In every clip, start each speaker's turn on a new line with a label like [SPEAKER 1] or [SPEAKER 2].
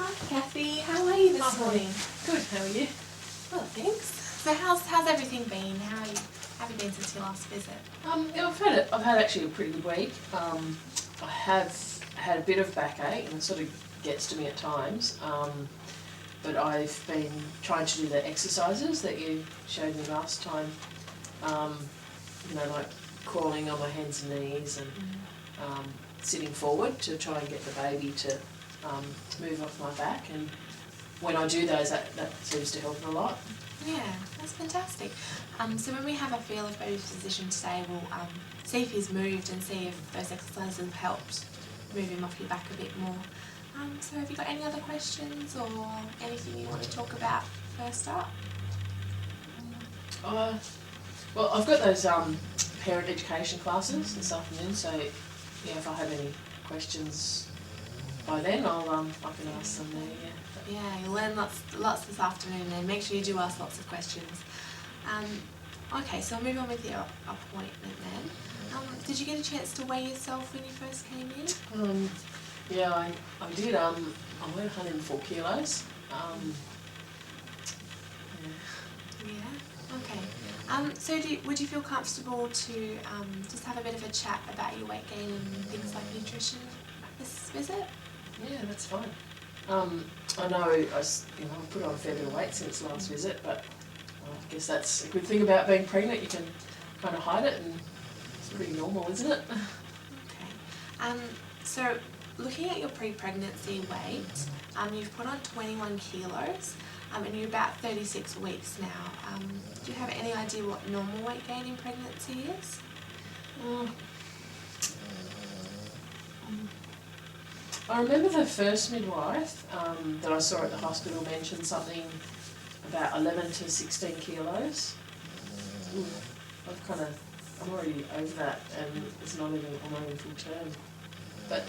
[SPEAKER 1] Hi Kathy, how are you this morning?
[SPEAKER 2] Good, how are you?
[SPEAKER 1] Well, thanks. So how's everything been? How have you been since your last visit?
[SPEAKER 2] Yeah, I've had actually a pretty good week. I have had a bit of backache and it sort of gets to me at times. But I've been trying to do the exercises that you showed me last time. Like crawling on my hands and knees and sitting forward to try and get the baby to move off my back. And when I do those, that seems to help a lot.
[SPEAKER 1] Yeah, that's fantastic. So when we have a feel of baby's position today, we'll see if he's moved and see if those exercises have helped move him off your back a bit more. So have you got any other questions or anything you want to talk about first up?
[SPEAKER 2] Well, I've got those parent education classes this afternoon, so yeah, if I have any questions by then, I can ask them there.
[SPEAKER 1] Yeah, you'll learn lots this afternoon, and make sure you do ask lots of questions. Okay, so I'll move on with your appointment then. Did you get a chance to weigh yourself when you first came in?
[SPEAKER 2] Yeah, I did. I weighed 104 kilos.
[SPEAKER 1] Yeah. Okay. So would you feel comfortable to just have a bit of a chat about your weight gain and things like nutrition this visit?
[SPEAKER 2] Yeah, that's fine. I know I've put on a fair bit of weight since last visit, but I guess that's a good thing about being pregnant. You can kind of hide it, and it's pretty normal, isn't it?
[SPEAKER 1] Okay. So looking at your pre-pregnancy weight, you've put on 21 kilos, and you're about 36 weeks now. Do you have any idea what normal weight gain in pregnancy is?
[SPEAKER 2] I remember the first midwife that I saw at the hospital mentioned something about 11 to 16 kilos. I'm already over that, and I'm not even full term. But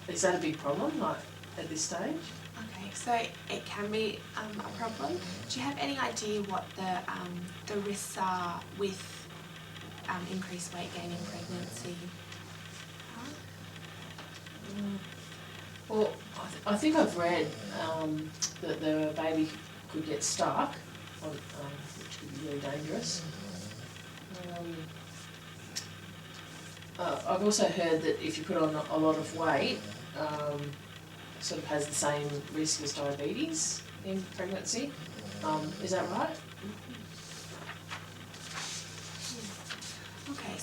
[SPEAKER 2] is that a big problem, like at this stage?
[SPEAKER 1] Okay, so it can be a problem. Do you have any idea what the risks are with increased weight gain in pregnancy?
[SPEAKER 2] Well, I think I've read that the baby could get stuck, which could be really dangerous. I've also heard that if you put on a lot of weight, it sort of has the same risk as diabetes in pregnancy. Is that right?
[SPEAKER 1] Okay,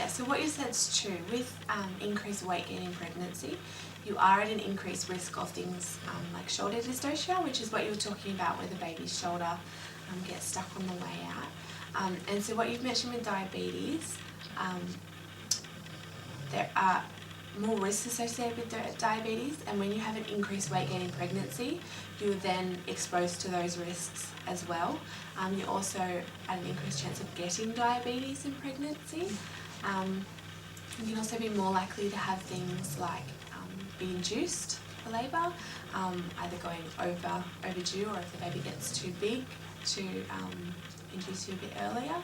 [SPEAKER 1] so what you said is true. With increased weight gain in pregnancy, you are at an increased risk of things like shoulder dystocia, which is what you were talking about, where the baby's shoulder gets stuck on the way out. And so what you've mentioned with diabetes, there are more risks associated with diabetes, and when you have an increased weight gain in pregnancy, you're then exposed to those risks as well. You're also at an increased chance of getting diabetes in pregnancy. You can also be more likely to have things like be induced for labour, either going overdue, or if the baby gets too big to induce you a bit earlier.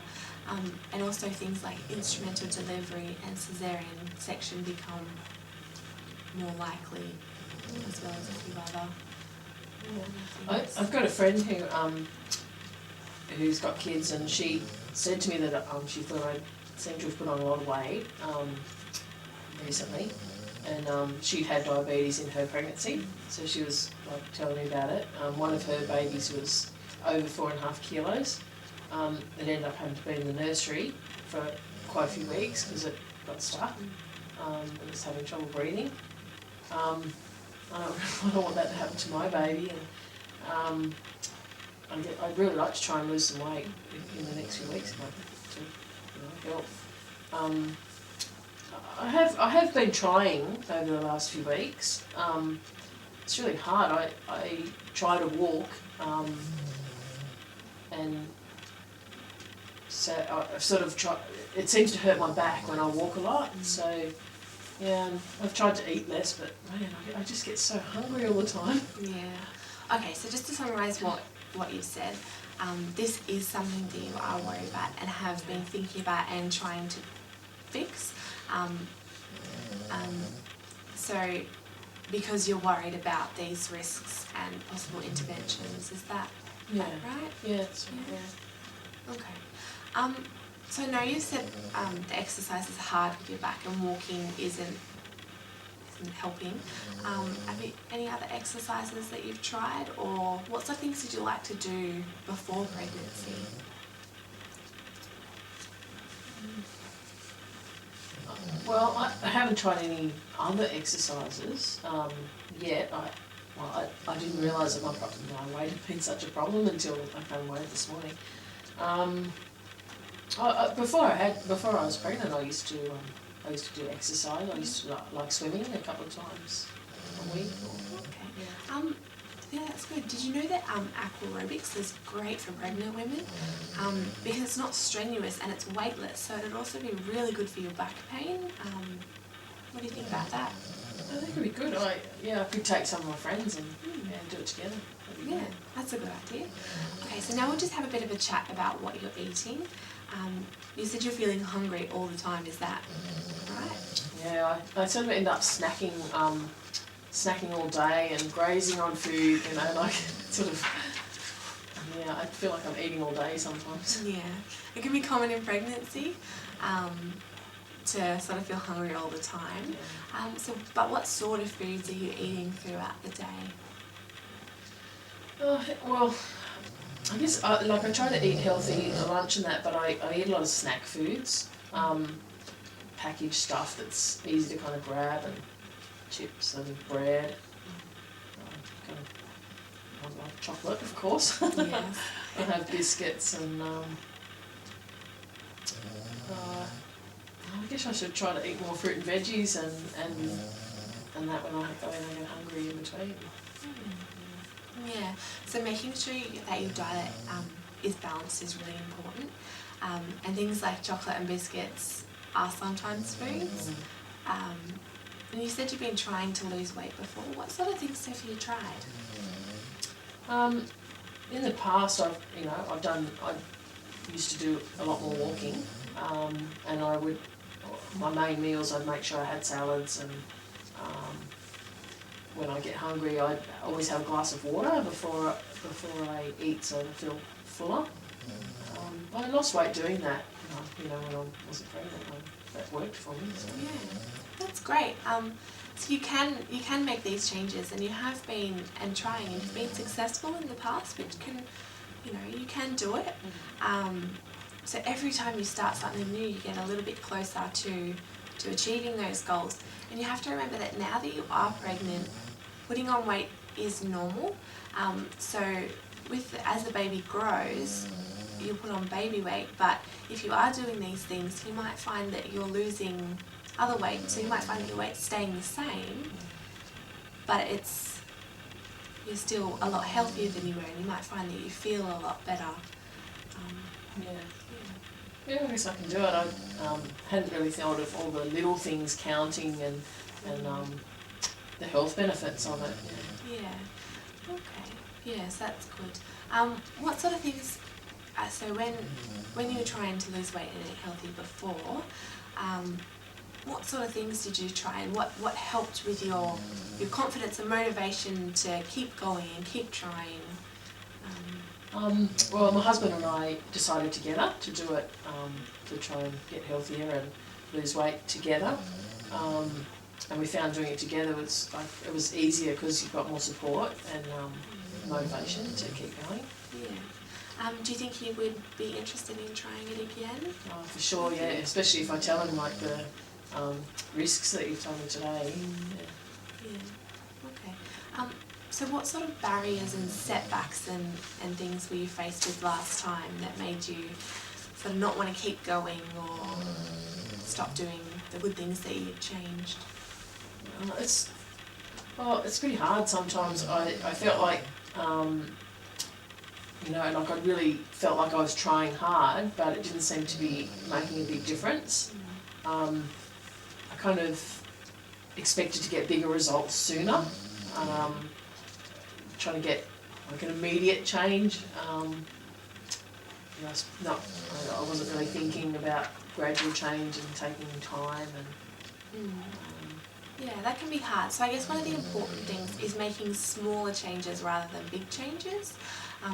[SPEAKER 1] And also things like instrumental delivery and caesarean section become more likely, as well as a few other things.
[SPEAKER 2] I've got a friend who's got kids, and she said to me that she thought I seemed to have put on a lot of weight recently, and she'd had diabetes in her pregnancy, so she was telling me about it. One of her babies was over 4.5 kilos. It ended up having to be in the nursery for quite a few weeks because it got stuck and was having trouble breathing. I don't want that to happen to my baby, and I'd really like to try and lose some weight in the next few weeks to help. I have been trying over the last few weeks. It's really hard. I try to walk, and so I've sort of tried. It seems to hurt my back when I walk a lot. So yeah, I've tried to eat less, but man, I just get so hungry all the time.
[SPEAKER 1] Yeah. Okay, so just to summarise what you've said, this is something that you are worried about and have been thinking about and trying to fix. So because you're worried about these risks and possible interventions. Is that
[SPEAKER 2] Yeah.
[SPEAKER 1] right?
[SPEAKER 2] Yeah, that's right.
[SPEAKER 1] Yeah.
[SPEAKER 2] Yeah.
[SPEAKER 1] Okay. So I know you said the exercise is hard with your back and walking isn't helping. Have you any other exercises that you've tried, or what sort of things did you like to do before pregnancy?
[SPEAKER 2] Well, I haven't tried any other exercises yet. I didn't realise that my weight had been such a problem until I came away this morning. Before I was pregnant, I used to do exercise. I used to like swimming a couple of times a week.
[SPEAKER 1] Okay. Yeah, that's good. Did you know that aqua aerobics is great for pregnant women because it's not strenuous and it's weightless, so it'd also be really good for your back pain. What do you think about that?
[SPEAKER 2] I think it'd be good. I could take some of my friends and do it together.
[SPEAKER 1] Yeah, that's a good idea. Okay, so now we'll just have a bit of a chat about what you're eating. You said you're feeling hungry all the time, is that right?
[SPEAKER 2] Yeah, I sort of end up snacking all day and grazing on food, like sort of, I feel like I'm eating all day sometimes.
[SPEAKER 1] Yeah, it can be common in pregnancy to sort of feel hungry all the time. Yeah. But what sort of foods are you eating throughout the day?
[SPEAKER 2] Well, I guess I try to eat healthy at lunch and that, but I eat a lot of snack foods, packaged stuff that's easy to kind of grab, and chips and bread, I like chocolate, of course.
[SPEAKER 1] Yes.
[SPEAKER 2] I have biscuits and I guess I should try to eat more fruit and veggies and that when I get hungry in between.
[SPEAKER 1] Yeah, so making sure that your diet is balanced is really important. And things like chocolate and biscuits are sometimes foods. And you said you've been trying to lose weight before. What sort of things have you tried?
[SPEAKER 2] In the past, I used to do a lot more walking, and my main meals, I'd make sure I had salads, and when I get hungry, I'd always have a glass of water before I eat, so I feel fuller. I lost weight doing that, when I wasn't pregnant. That worked for me. So.
[SPEAKER 1] Yeah, that's great. So you can make these changes, and you have been trying, and you've been successful in the past, which can, you can do it. So every time you start something new, you get a little bit closer to achieving those goals. And you have to remember that now that you are pregnant, putting on weight is normal. So as the baby grows, you'll put on baby weight, but if you are doing these things, you might find that you're losing other weight. So you might find that your weight's staying the same, but you're still a lot healthier than you were, and you might find that you feel a lot better.
[SPEAKER 2] Yeah, I guess I can do it. I hadn't really thought of all the little things counting and the health benefits of it.
[SPEAKER 1] Yeah. Okay. Yes, that's good. What sort of things? So when you were trying to lose weight and eat healthy before, what sort of things did you try, and what helped with your confidence and motivation to keep going and keep trying?
[SPEAKER 2] Well, my husband and I decided together to do it, to try and get healthier and lose weight together. And we found doing it together it was easier because you've got more support and motivation to keep going.
[SPEAKER 1] Yeah. Do you think you would be interested in trying it again?
[SPEAKER 2] Oh, for sure, yeah. Especially if I tell him like the risks that you've told me today.
[SPEAKER 1] Yeah. Okay. So what sort of barriers and setbacks and things were you faced with last time that made you sort of not want to keep going or stop doing the good things that you've changed?
[SPEAKER 2] It's pretty hard sometimes. I felt like, like I really felt like I was trying hard, but it didn't seem to be making a big difference. I kind of expected to get bigger results sooner. Trying to get like an immediate change. I wasn't really thinking about gradual change and taking time. And
[SPEAKER 1] yeah, Yeah, that can be hard. So I guess one of the important things is making smaller changes rather than big changes.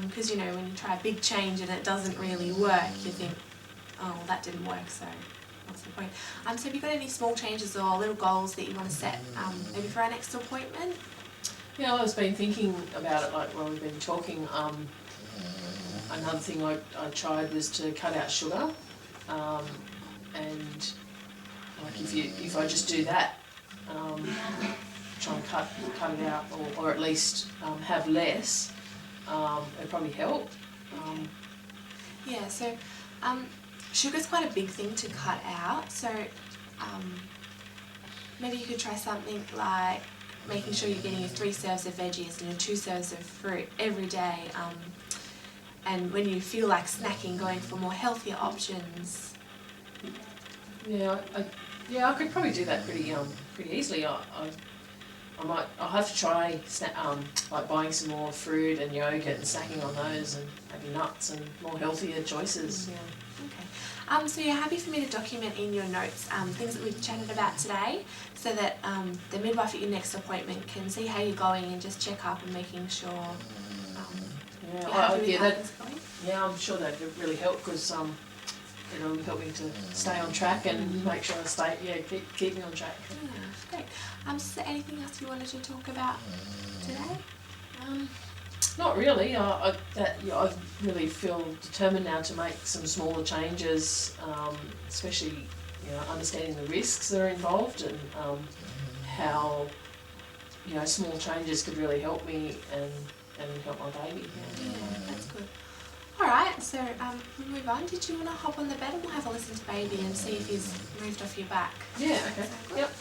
[SPEAKER 1] Because, when you try a big change and it doesn't really work, you think, oh, well, that didn't work, so what's the point? So have you got any small changes or little goals that you want to set maybe for our next appointment?
[SPEAKER 2] Yeah, I've been thinking about it, like while we've been talking. Another thing I tried was to cut out sugar, and like if I just do that, try and cut it out, or at least have less, it'd probably help.
[SPEAKER 1] Yeah, so sugar's quite a big thing to cut out, so maybe you could try something like making sure you're getting your 3 serves of veggies and your 2 serves of fruit every day, and when you feel like snacking, going for more healthier options.
[SPEAKER 2] Yeah, I could probably do that pretty easily. I'll have to try like buying some more fruit and yogurt and snacking on those, and maybe nuts and more healthier choices.
[SPEAKER 1] Yeah. Okay. So you're happy for me to document in your notes things that we've chatted about today, so that the midwife at your next appointment can see how you're going and just check up and making sure you're happy with how it's going?
[SPEAKER 2] Yeah, I'm sure that would really help, because it'll help me to stay on track and make sure I keep me on track.
[SPEAKER 1] Yeah, great. Is there anything else you wanted to talk about today?
[SPEAKER 2] Not really. I really feel determined now to make some smaller changes, especially understanding the risks that are involved, and how small changes could really help me and help my baby.
[SPEAKER 1] Yeah, that's good. Alright, so we'll move on. Did you want to hop on the bed and we'll have a listen to baby and see if he's moved off your back?
[SPEAKER 2] Yeah, okay. Yep.